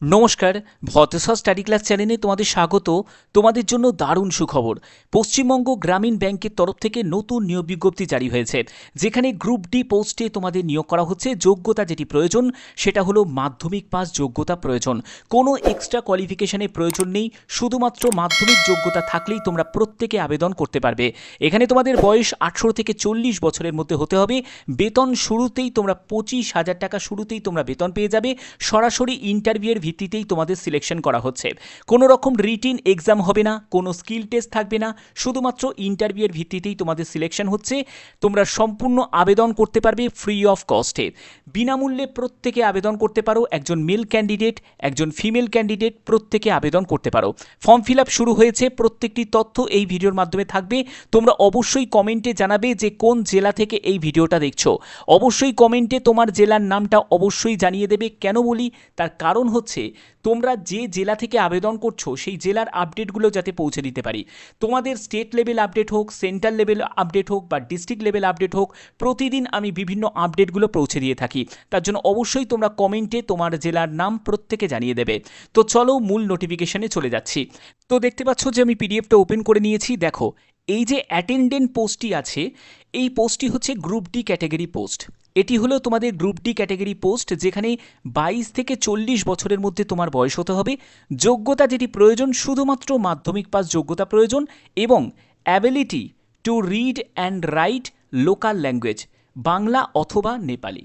নমস্কার, ভতেশ্বর study class চ্যানেলে তোমাদের স্বাগত। তোমাদের জন্য দারুণ সুখবর। পশ্চিমবঙ্গ গ্রামীণ ব্যাংকের তরফ থেকে নতুন নিয়োগ বিজ্ঞপ্তি জারি হয়েছে, যেখানে গ্রুপ ডি পোস্টে তোমাদের নিয়োগ করা হচ্ছে। যোগ্যতা যেটি প্রয়োজন সেটা হলো মাধ্যমিক পাস যোগ্যতা প্রয়োজন। কোনো এক্সট্রা কোয়ালিফিকেশনের প্রয়োজন নেই, শুধুমাত্র মাধ্যমিক যোগ্যতা থাকলেই তোমরা প্রত্যেকে আবেদন করতে পারবে। এখানে তোমাদের বয়স 18 থেকে 40 বছরের মধ্যে হতে হবে। বেতন শুরুতেই তোমরা 25,000 টাকা শুরুতেই তোমরা বেতন পেয়ে যাবে। সরাসরি ইন্টারভিউয়ের ভিত্তিতেই তোমাদের সিলেকশন করা হচ্ছে। কোনো রকম রিটিন এক্সাম হবে না, কোনো স্কিল টেস্ট থাকবে না, শুধুমাত্র ইন্টারভিউয়ের ভিত্তিতেই তোমাদের সিলেকশন হচ্ছে। তোমরা সম্পূর্ণ আবেদন করতে পারবে ফ্রি অফ কস্টে, বিনামূল্যে প্রত্যেকে আবেদন করতে পারো। একজন মেল ক্যান্ডিডেট, একজন ফিমেল ক্যান্ডিডেট প্রত্যেকে আবেদন করতে পারো। ফর্ম ফিল আপ শুরু হয়েছে, প্রত্যেকটি তথ্য এই ভিডিওর মাধ্যমে থাকবে। তোমরা অবশ্যই কমেন্টে জানাবে যে কোন জেলা থেকে এই ভিডিওটা দেখছো। অবশ্যই কমেন্টে তোমার জেলার নামটা অবশ্যই জানিয়ে দেবে। কেন বলি, তার কারণ হচ্ছে তোমরা যে জেলা থেকে আবেদন করছো সেই জেলার আপডেটগুলো যাতে পৌঁছে দিতে পারি। তোমাদের স্টেট লেভেল আপডেট হোক, সেন্ট্রাল লেভেল আপডেট হোক বা ডিস্ট্রিক্ট লেভেল আপডেট হোক, প্রতিদিন আমি বিভিন্ন আপডেটগুলো পৌঁছে দিয়ে থাকি। তার জন্য অবশ্যই তোমরা কমেন্টে তোমার জেলার নাম প্রত্যেকে জানিয়ে দেবে। তো চলো মূল নোটিফিকেশনে চলে যাচ্ছি। তো দেখতে পাচ্ছ যে আমি পিডিএফটা ওপেন করে নিয়েছি। দেখো, এই যে অ্যাটেন্ডেন্ট পোস্টটি আছে, এই পোস্টটি হচ্ছে গ্রুপ ডি ক্যাটাগরি পোস্ট। এটি হলো তোমাদের গ্রুপ ডি ক্যাটাগরি পোস্ট, যেখানে 22 থেকে 40 বছরের মধ্যে তোমার বয়স হতে হবে। যোগ্যতা যেটি প্রয়োজন, শুধুমাত্র মাধ্যমিক পাস যোগ্যতা প্রয়োজন এবং ability to read and right local language, Bangla অথবা নেপালি।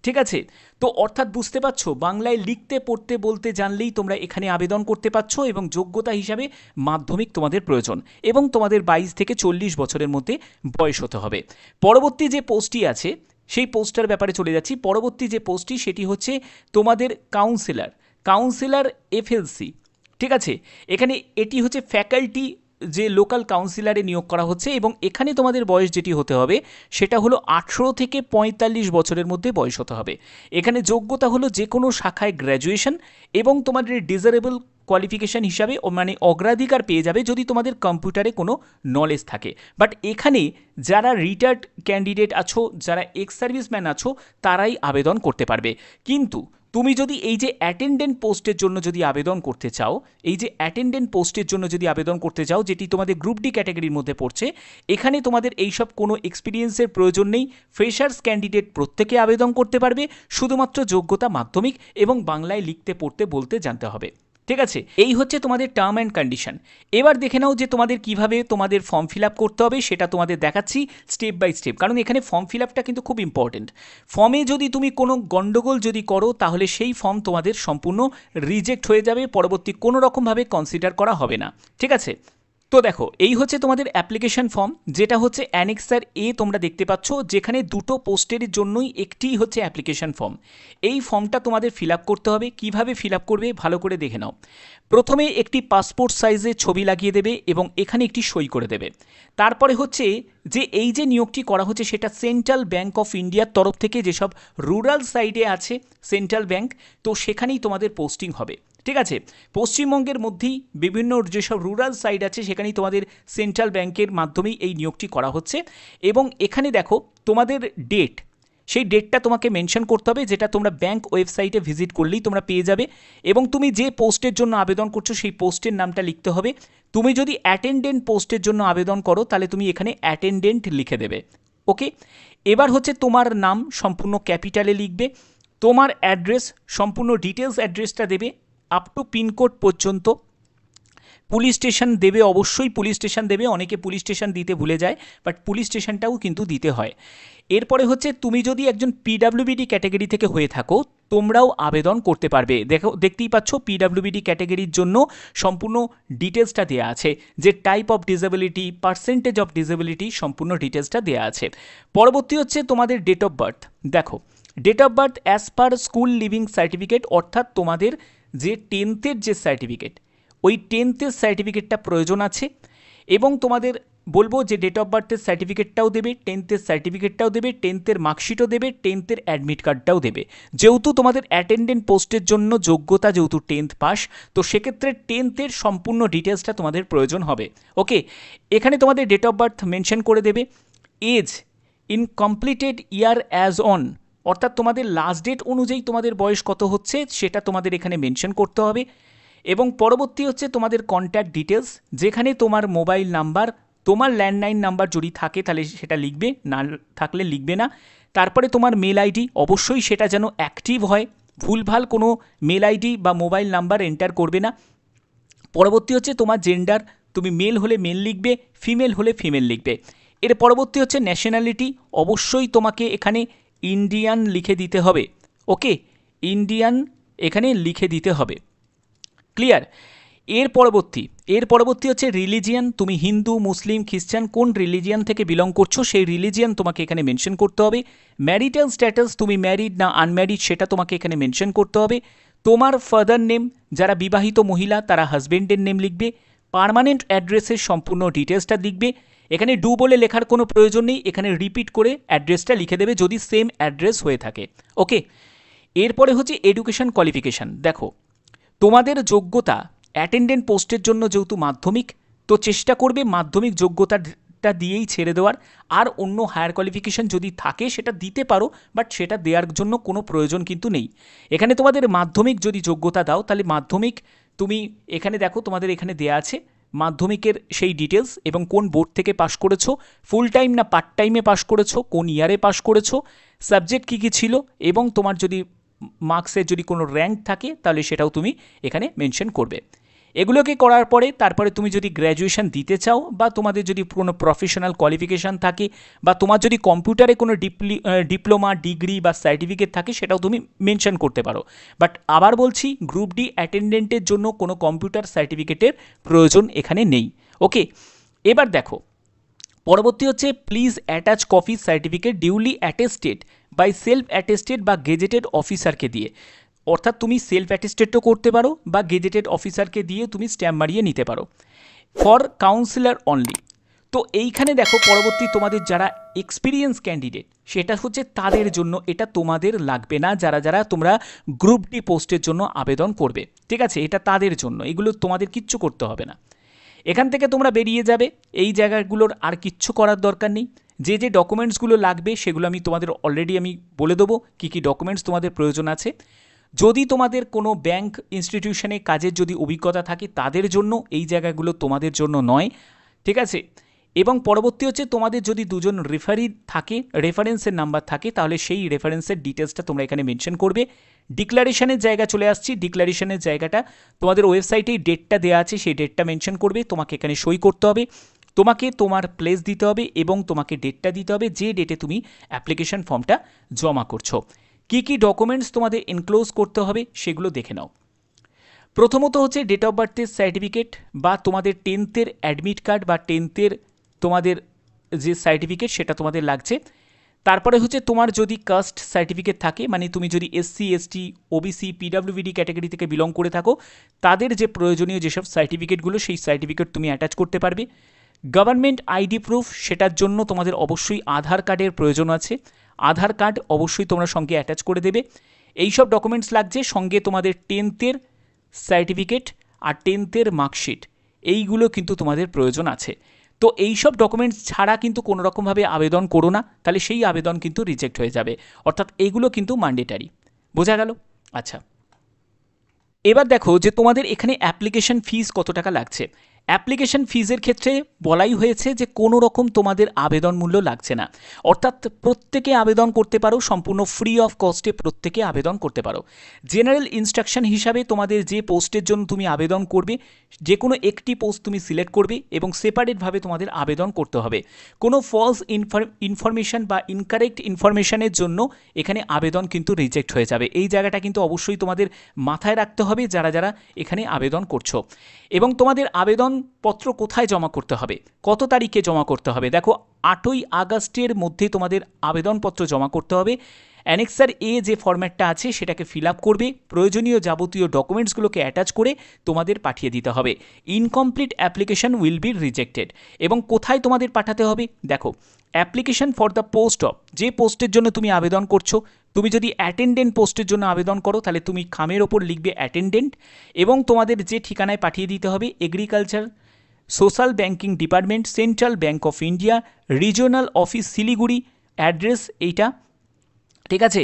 ঠিক আছে, তো অর্থাৎ বুঝতে পারছো, বাংলায় লিখতে পড়তে বলতে জানলেই তোমরা এখানে আবেদন করতে পারছো এবং যোগ্যতা হিসাবে মাধ্যমিক তোমাদের প্রয়োজন এবং তোমাদের 22 থেকে 40 বছরের মধ্যে বয়স হতে হবে। পরবর্তী যে পোস্টটি আছে সেই পোস্টটার ব্যাপারে চলে যাচ্ছি। পরবর্তী যে পোস্টটি সেটি হচ্ছে তোমাদের কাউন্সিলর এফএলসি। ঠিক আছে, এখানে এটি হচ্ছে ফ্যাকাল্টি, যে লোকাল কাউন্সিলরে নিয়োগ করা হচ্ছে এবং এখানে তোমাদের বয়স যেটি হতে হবে সেটা হলো 18 থেকে 45 বছরের মধ্যে বয়স হতে হবে। এখানে যোগ্যতা হলো যে কোনো শাখায় গ্র্যাজুয়েশন এবং তোমাদের ডিজারেবল কোয়ালিফিকেশান হিসাবে মানে অগ্রাধিকার পেয়ে যাবে যদি তোমাদের কম্পিউটারে কোনো নলেজ থাকে। বাট এখানে যারা রিটায়ার্ড ক্যান্ডিডেট আছো, যারা এক্স সার্ভিসম্যান আছো, তারাই আবেদন করতে পারবে। কিন্তু তুমি যদি এই যে অ্যাটেন্ডেন্ট পোস্টের জন্য যদি আবেদন করতে চাও, এই যে অ্যাটেন্ডেন্ট পোস্টের জন্য যদি আবেদন করতে চাও, যেটি তোমাদের গ্রুপ ডি ক্যাটাগরির মধ্যে পড়ছে, এখানে তোমাদের এইসব কোনো এক্সপিরিয়েন্সের প্রয়োজন নেই। ফ্রেশার্স ক্যান্ডিডেট প্রত্যেকে আবেদন করতে পারবে, শুধুমাত্র যোগ্যতা মাধ্যমিক এবং বাংলায় লিখতে পড়তে বলতে জানতে হবে। ঠিক আছে, এই হচ্ছে তোমাদের টার্ম অ্যান্ড কন্ডিশন। এবার দেখে নাও যে তোমাদের কিভাবে তোমাদের ফর্ম ফিল আপ করতে হবে, সেটা তোমাদের দেখাচ্ছি স্টেপ বাই স্টেপ, কারণ এখানে ফর্ম ফিল আপটা কিন্তু খুব ইম্পর্টেন্ট। ফর্মে যদি তুমি কোনো গণ্ডগোল যদি করো, তাহলে সেই ফর্ম তোমাদের সম্পূর্ণ রিজেক্ট হয়ে যাবে, পরবর্তী কোনো রকমভাবে কনসিডার করা হবে না। ঠিক আছে, তো দেখো, এই হচ্ছে তোমাদের অ্যাপ্লিকেশন ফর্ম, যেটা হচ্ছে অ্যানেক্সার এ তোমরা দেখতে পাচ্ছ, যেখানে দুটো পোস্টের জন্যই একটি হচ্ছে অ্যাপ্লিকেশন ফর্ম। এই ফর্মটা তোমাদের ফিল আপ করতে হবে। কিভাবে ফিল আপ করবে ভালো করে দেখে নাও। প্রথমে একটি পাসপোর্ট সাইজে ছবি লাগিয়ে দেবে এবং এখানে একটি সই করে দেবে। তারপরে হচ্ছে যে এই যে নিয়োগটি করা হচ্ছে সেটা সেন্ট্রাল ব্যাঙ্ক অফ ইন্ডিয়ার তরফ থেকে, যেসব রুরাল সাইডে আছে সেন্ট্রাল ব্যাঙ্ক, তো সেখানেই তোমাদের পোস্টিং হবে। ঠিক আছে, পশ্চিমবঙ্গের মধ্যেই বিভিন্ন যেসব রুরাল সাইড আছে সেখানেই তোমাদের সেন্ট্রাল ব্যাংকের মাধ্যমেই এই নিয়োগটি করা হচ্ছে। এবং এখানে দেখো তোমাদের ডেট, সেই ডেটটা তোমাকে মেনশন করতে হবে, যেটা তোমরা ব্যাঙ্ক ওয়েবসাইটে ভিজিট করলেই তোমরা পেয়ে যাবে। এবং তুমি যে পোস্টের জন্য আবেদন করছো সেই পোস্টের নামটা লিখতে হবে। তুমি যদি অ্যাটেন্ডেন্ট পোস্টের জন্য আবেদন করো, তাহলে তুমি এখানে অ্যাটেন্ডেন্ট লিখে দেবে। ওকে, এবার হচ্ছে তোমার নাম সম্পূর্ণ ক্যাপিটালে লিখবে। তোমার অ্যাড্রেস, সম্পূর্ণ ডিটেলস অ্যাড্রেসটা দেবে আপ টু পিনকোড পর্যন্ত। পুলিশ স্টেশন দেবে, অবশ্যই পুলিশ স্টেশন দেবে। অনেকে পুলিশ স্টেশন দিতে ভুলে যায়, বাট পুলিশ স্টেশনটাও কিন্তু দিতে হয়। এরপরে হচ্ছে তুমি যদি একজন পিডাব্লিউবিডি ক্যাটাগরি থেকে হয়ে থাকো, তোমরাও আবেদন করতে পারবে। দেখতেই পাচ্ছ পিডাব্লিউবিডি ক্যাটাগরির জন্য সম্পূর্ণ ডিটেলসটা দেওয়া আছে, যে type of disability, percentage of disability, সম্পূর্ণ ডিটেলসটা দেওয়া আছে। পরবর্তী হচ্ছে তোমাদের ডেট অফ বার্থ। দেখো, date of birth as per school leaving certificate, অর্থাৎ তোমাদের যে 10th যে সার্টিফিকেট, ওই 10th সার্টিফিকেটটা প্রয়োজন আছে। এবং তোমাদের বলবো যে ডেট অফ বার্থের সার্টিফিকেটটাও দেবে, 10th সার্টিফিকেটটাও দেবে, 10th মার্কশিটও দেবে, 10th অ্যাডমিট কার্ডটাও দেবে। যেহেতু তোমাদের অ্যাটেন্ডেন্ট পোস্টের জন্য যোগ্যতা যেহেতু 10th পাস, তো সেক্ষেত্রে 10th সম্পূর্ণ ডিটেলসটা তোমাদের প্রয়োজন হবে। ওকে, এখানে তোমাদের ডেট অফ বার্থ মেনশন করে দেবে। Age in completed year as on, অর্থাৎ তোমাদের লাস্ট ডেট অনুযায়ী তোমাদের বয়স কত হচ্ছে সেটা তোমাদের এখানে মেনশন করতে হবে। এবং পরবর্তী হচ্ছে তোমাদের কন্ট্যাক্ট ডিটেলস, যেখানে তোমার মোবাইল নাম্বার, তোমার ল্যান্ডলাইন নাম্বার যদি থাকে তাহলে সেটা লিখবে, না থাকলে লিখবে না। তারপরে তোমার মেল আইডি, অবশ্যই সেটা যেন অ্যাক্টিভ হয়, ভুলভাল কোনো মেল আইডি বা মোবাইল নাম্বার এন্টার করবে না। পরবর্তী হচ্ছে তোমার জেন্ডার, তুমি মেল হলে মেল লিখবে, ফিমেল হলে ফিমেল লিখবে। এর পরবর্তী হচ্ছে ন্যাশনালিটি, অবশ্যই তোমাকে এখানে ইন্ডিয়ান লিখে দিতে হবে। ওকে, ইন্ডিয়ান এখানে লিখে দিতে হবে। ক্লিয়ার? এর পরবর্তী হচ্ছে রিলিজিয়ান, তুমি হিন্দু, মুসলিম, খ্রিস্টান কোন রিলিজিয়ান থেকে বিলং করছো সেই রিলিজিয়ান তোমাকে এখানে মেনশন করতে হবে। ম্যারিটাল স্ট্যাটাস, তুমি ম্যারিড না আনম্যারিড সেটা তোমাকে এখানে মেনশন করতে হবে। তোমার ফাদার নেম, যারা বিবাহিত মহিলা তারা হাজবেন্ডের নেম লিখবে। পার্মানেন্ট অ্যাড্রেসের সম্পূর্ণ ডিটেলসটা লিখবে। এখানে ডু বলে লেখার কোনো প্রয়োজন নেই, এখানে রিপিট করে অ্যাড্রেসটা লিখে দেবে যদি সেম অ্যাড্রেস হয়ে থাকে। ওকে, এরপরে হচ্ছে এডুকেশন কোয়ালিফিকেশান। দেখো, তোমাদের যোগ্যতা অ্যাটেন্ডেন্ট পোস্টের জন্য যেহেতু মাধ্যমিক, তো চেষ্টা করবে মাধ্যমিক যোগ্যতাটা দিয়েই ছেড়ে দেওয়ার। আর অন্য হায়ার কোয়ালিফিকেশান যদি থাকে সেটা দিতে পারো, বাট সেটা দেওয়ার জন্য কোনো প্রয়োজন কিন্তু নেই। এখানে তোমাদের মাধ্যমিক যদি যোগ্যতা দাও তাহলে মাধ্যমিক তুমি এখানে দেখো তোমাদের এখানে দেয়া আছে মাধ্যমিকের সেই ডিটেলস এবং কোন বোর্ড থেকে পাশ করেছো, ফুল টাইম না পার্ট টাইমে পাশ করেছো, কোন ইয়ারে পাশ করেছো, সাবজেক্ট কী কী ছিল, এবং তোমার যদি মার্কসের যদি কোনো র্যাঙ্ক থাকে তাহলে সেটাও তুমি এখানে মেনশন করবে। এগুলোকে করার পরে তারপরে তুমি যদি গ্র্যাজুয়েশন দিতে চাও বা তোমাদের যদি কোনো প্রফেশনাল কোয়ালিফিকেশান থাকে বা তোমার যদি কম্পিউটারে কোনো ডিপ্লোমা, ডিগ্রি বা সার্টিফিকেট থাকে সেটাও তুমি মেনশন করতে পারো। বাট আবার বলছি, গ্রুপ ডি অ্যাটেন্ডেন্টের জন্য কোনো কম্পিউটার সার্টিফিকেটের প্রয়োজন এখানে নেই। ওকে, এবার দেখো পরবর্তী হচ্ছে please attach copy certificate duly attested by self attested বা গেজেটেড অফিসারকে দিয়ে। অর্থাৎ তুমি সেলফ অ্যাটেস্টেডও করতে পারো বা গেজেটেড অফিসারকে দিয়ে তুমি স্ট্যাম্প মারিয়ে নিতে পারো। For councillor only. তো এইখানে দেখো পরবর্তী তোমাদের যারা এক্সপিরিয়েন্স ক্যান্ডিডেট সেটা হচ্ছে তাদের জন্য, এটা তোমাদের লাগবে না, যারা যারা তোমরা গ্রুপ ডি পোস্টের জন্য আবেদন করবে, ঠিক আছে, এটা তাদের জন্য, এগুলো তোমাদের কিচ্ছু করতে হবে না। এখান থেকে তোমরা বেরিয়ে যাবে, এই জায়গাগুলোর আর কিচ্ছু করার দরকার নেই। যে যে ডকুমেন্টসগুলো লাগবে সেগুলো আমি তোমাদের অলরেডি আমি বলে দেবো কী কী ডকুমেন্টস তোমাদের প্রয়োজন আছে। যদি তোমাদের কোনো ব্যাংক ইনস্টিটিউশনে কাজের যদি অভিজ্ঞতা থাকে তাদের জন্য এই জায়গাগুলো তোমাদের জন্য নয়, ঠিক আছে। এবং পরবর্তী হচ্ছে তোমাদের যদি দুজন রেফারি থাকে, রেফারেন্সের নাম্বার থাকে, তাহলে সেই রেফারেন্সের ডিটেলসটা তোমরা এখানে মেনশন করবে। ডিক্লারেশনের জায়গা চলে আসছি, ডিক্লারেশনের জায়গাটা তোমাদের ওয়েবসাইটেই ডেটটা দেওয়া আছে, সেই ডেটটা মেনশন করবে, তোমাকে এখানে সই করতে হবে, তোমাকে তোমার প্লেস দিতে হবে এবং তোমাকে ডেটটা দিতে হবে যে ডেটে তুমি অ্যাপ্লিকেশন ফর্মটা জমা করছো। কী কী ডকুমেন্টস তোমাদের এনক্লোজ করতে হবে সেগুলো দেখে নাও। প্রথমত হচ্ছে ডেট অফ বার্থের সার্টিফিকেট বা তোমাদের 10th অ্যাডমিট কার্ড বা 10th তোমাদের যে সার্টিফিকেট সেটা তোমাদের লাগছে। তারপরে হচ্ছে তোমার যদি কাস্ট সার্টিফিকেট থাকে, মানে তুমি যদি SC ST OBC PWBD category থেকে বিলং করে থাকো, তাদের যে প্রয়োজনীয় যেসব সার্টিফিকেটগুলো সেই সার্টিফিকেট তুমি অ্যাটাচ করতে পারবে। গভর্নমেন্ট আইডি প্রুফ, সেটার জন্য তোমাদের অবশ্যই আধার কার্ডের প্রয়োজন আছে, আধার কার্ড অবশ্যই তোমরা সঙ্গে অ্যাটাচ করে দেবে। এই সব ডকুমেন্টস লাগছে, সঙ্গে তোমাদের 10th সার্টিফিকেট আর 10th মার্কশিট, এইগুলো কিন্তু তোমাদের প্রয়োজন আছে। তো এই সব ডকুমেন্টস ছাড়া কিন্তু কোনো রকমভাবে আবেদন করো না, তাহলে সেই আবেদন কিন্তু রিজেক্ট হয়ে যাবে, অর্থাৎ এইগুলো কিন্তু ম্যান্ডেটারি। বোঝা গেল? আচ্ছা, এবার দেখো যে তোমাদের এখানে অ্যাপ্লিকেশন ফিস কত টাকা লাগছে। অ্যাপ্লিকেশন ফিজের ক্ষেত্রে বলাই হয়েছে যে কোনো রকম তোমাদের আবেদন মূল্য লাগছে না, অর্থাৎ প্রত্যেকে আবেদন করতে পারো, সম্পূর্ণ ফ্রি অফ কস্টে প্রত্যেকে আবেদন করতে পারো। জেনারেল ইনস্ট্রাকশন হিসাবে তোমাদের যে পোস্টের জন্য তুমি আবেদন করবে, যে কোনো একটি পোস্ট তুমি সিলেক্ট করবে এবং সেপারেটভাবে তোমাদের আবেদন করতে হবে। কোনো ফলস ইনফরমেশন বা ইনকারেক্ট ইনফরমেশনের জন্য এখানে আবেদন কিন্তু রিজেক্ট হয়ে যাবে। এই জায়গাটা কিন্তু অবশ্যই তোমাদের মাথায় রাখতে হবে যারা যারা এখানে আবেদন করছো। এবং তোমাদের আবেদনপত্র কোথায় জমা করতে হবে, কত তারিখে জমা করতে হবে, দেখো 8ই আগস্টের মধ্যে তোমাদের আবেদনপত্র জমা করতে হবে। অ্যানেক্সার এ যে ফরম্যাটটা আছে সেটাকে ফিল আপ করবে, প্রয়োজনীয় যাবতীয় ডকুমেন্টসগুলোকে অ্যাটাচ করে তোমাদের পাঠিয়ে দিতে হবে। Incomplete application will be rejected. এবং কোথায় তোমাদের পাঠাতে হবে, দেখো application for the post of, যে পোস্টের জন্য তুমি আবেদন করছো, তুমি যদি অ্যাটেন্ডেন্ট পোস্টের জন্য আবেদন করো তাহলে তুমি খামের ওপর লিখবে অ্যাটেন্ডেন্ট এবং তোমাদের যে ঠিকানায় পাঠিয়ে দিতে হবে agriculture social banking department, central bank of India, regional office Siliguri, address এইটা, ঠিক আছে,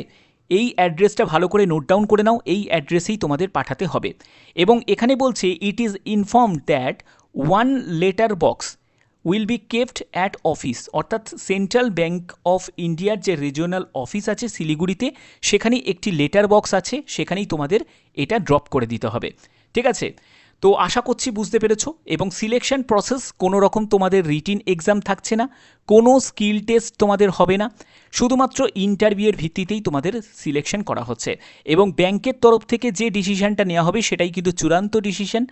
এই অ্যাড্রেসটা ভালো করে নোট ডাউন করে নাও, এই অ্যাড্রেসেই তোমাদের পাঠাতে হবে। এবং এখানে বলছে it is inform that one letter box will be kept at office, অর্থাৎ সেন্ট্রাল ব্যাঙ্ক অফ ইন্ডিয়ার যে রিজিওনাল অফিস আছে শিলিগুড়িতে, সেখানেই একটি লেটার বক্স আছে, সেখানেই তোমাদের এটা ড্রপ করে দিতে হবে। ঠিক আছে, তো আশা করছি বুঝতে পেরেছো। এবং সিলেকশন প্রসেস, কোনো রকম তোমাদের রিটিন এক্সাম থাকছে না, কোনো স্কিল টেস্ট তোমাদের হবে না, শুধুমাত্র ইন্টারভিউয়ের ভিত্তিতেই তোমাদের সিলেকশন করা হচ্ছে। এবং ব্যাংকের তরফ থেকে যে ডিসিশনটা নেওয়া হবে সেটাই কিন্তু চূড়ান্ত ডিসিশন,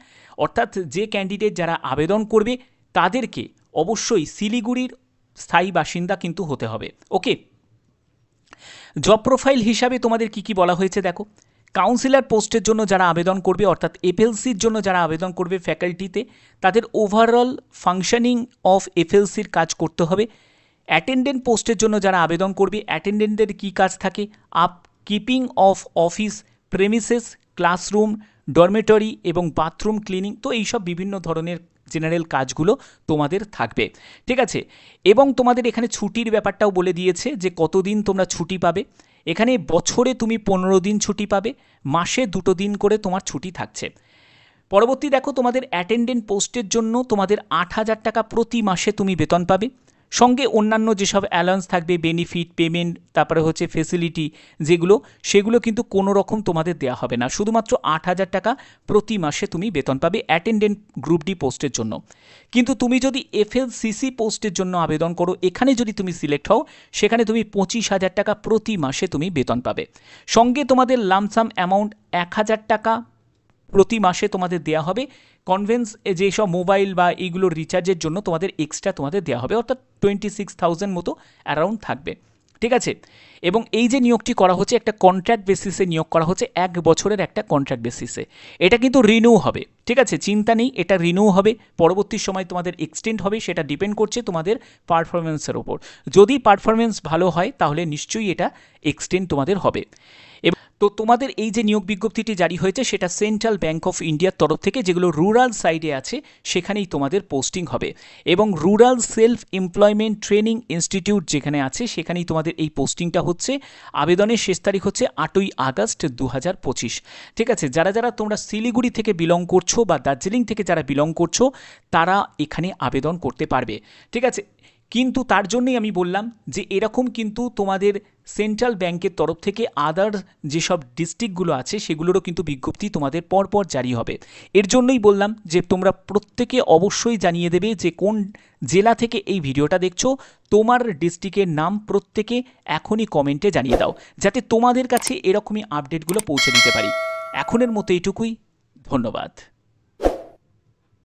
অর্থাৎ যে ক্যান্ডিডেট যারা আবেদন করবে তাদেরকে অবশ্যই শিলিগুড়ির স্থায়ী বাসিন্দা কিন্তু হতে হবে। ওকে, জব প্রোফাইল হিসাবে তোমাদের কি কি বলা হয়েছে দেখো। কাউন্সিলর পোস্টের জন্য যারা আবেদন করবে, অর্থাৎ এফএলসির জন্য যারা আবেদন করবে ফ্যাকাল্টিতে, তাদের ওভারঅল ফাংশনিং অফ এফএলসির কাজ করতে হবে। অ্যাটেন্ডেন্ট পোস্টের জন্য যারা আবেদন করবে, অ্যাটেন্ডেন্টের কী কাজ থাকে, keeping of office premises, classroom, dormitory এবং বাথরুম ক্লিনিং, তো এইসব বিভিন্ন ধরনের জেনারেল কাজগুলো তোমাদের থাকবে। ঠিক আছে, এবং তোমাদের এখানে ছুটির ব্যাপারটাও বলে দিয়েছে যে কতদিন তোমরা ছুটি পাবে। এখানে বছরে তুমি 15 দিন ছুটি পাবে, মাসে 2 দিন করে তোমার ছুটি থাকছে। পরবর্তী দেখো, তোমাদের অ্যাটেন্ডেন্ট পোস্টের জন্য তোমাদের 8,000 টাকা প্রতি মাসে তুমি বেতন পাবে, সঙ্গে অন্যান্য যেসব অ্যালাউন্স থাকবে, বেনিফিট, পেমেন্ট, তারপরে হচ্ছে ফেসিলিটি যেগুলো, সেগুলো কিন্তু কোনো রকম তোমাদের দেওয়া হবে না, শুধুমাত্র 8,000 টাকা প্রতি মাসে তুমি বেতন পাবে অ্যাটেন্ডেন্ট গ্রুপ ডি পোস্টের জন্য। কিন্তু তুমি যদি এফএলসিসি পোস্টের জন্য আবেদন করো, এখানে যদি তুমি সিলেক্ট হও, সেখানে তুমি 25,000 টাকা প্রতি মাসে তুমি বেতন পাবে, সঙ্গে তোমাদের লামসাম অ্যামাউন্ট 1,000 টাকা প্রতি মাসে তোমাদের দেওয়া হবে। কনভেন্স যেসব মোবাইল বা এইগুলোর রিচার্জের জন্য তোমাদের এক্সট্রা তোমাদের দেওয়া হবে, অর্থাৎ 26,000 মতো অ্যারাউন্ড থাকবে। ঠিক আছে, এবং এই যে নিয়োগটি করা হচ্ছে একটা কন্ট্রাক্ট বেসিসে নিয়োগ করা হচ্ছে, 1 বছরের একটা কন্ট্রাক্ট বেসিসে। এটা কিন্তু রিনিউ হবে, ঠিক আছে, চিন্তা নেই, এটা রিনিউ হবে, পরবর্তী সময় তোমাদের এক্সটেন্ড হবে, সেটা ডিপেন্ড করছে তোমাদের পারফরমেন্সের ওপর। যদি পারফরমেন্স ভালো হয় তাহলে নিশ্চয়ই এটা এক্সটেন্ড তোমাদের হবে। তো তোমাদের এই যে নিয়োগ বিজ্ঞপ্তিটি জারি হয়েছে সেটা সেন্ট্রাল ব্যাঙ্ক অফ ইন্ডিয়ার তরফ থেকে, যেগুলো রুরাল সাইডে আছে সেখানেই তোমাদের পোস্টিং হবে। এবং rural self employment training institute যেখানে আছে সেখানেই তোমাদের এই পোস্টিংটা হচ্ছে। আবেদনের শেষ তারিখ হচ্ছে 8ই আগস্ট 2025। ঠিক আছে, যারা যারা তোমরা শিলিগুড়ি থেকে বিলং করছো বা দার্জিলিং থেকে যারা বিলং করছো তারা এখানে আবেদন করতে পারবে। ঠিক আছে, কিন্তু তার জন্যই আমি বললাম যে এরকম কিন্তু তোমাদের সেন্ট্রাল ব্যাংকের তরফ থেকে আদার যেসব ডিস্ট্রিক্টগুলো আছে সেগুলোরও কিন্তু বিজ্ঞপ্তি তোমাদের পরপর জারি হবে। এর জন্যই বললাম যে তোমরা প্রত্যেকে অবশ্যই জানিয়ে দেবে যে কোন জেলা থেকে এই ভিডিওটা দেখছো, তোমার ডিস্ট্রিক্টের নাম প্রত্যেকে এখনই কমেন্টে জানিয়ে দাও, যাতে তোমাদের কাছে এরকমই আপডেটগুলো পৌঁছে দিতে পারি। এখনের মতো এইটুকুই, ধন্যবাদ।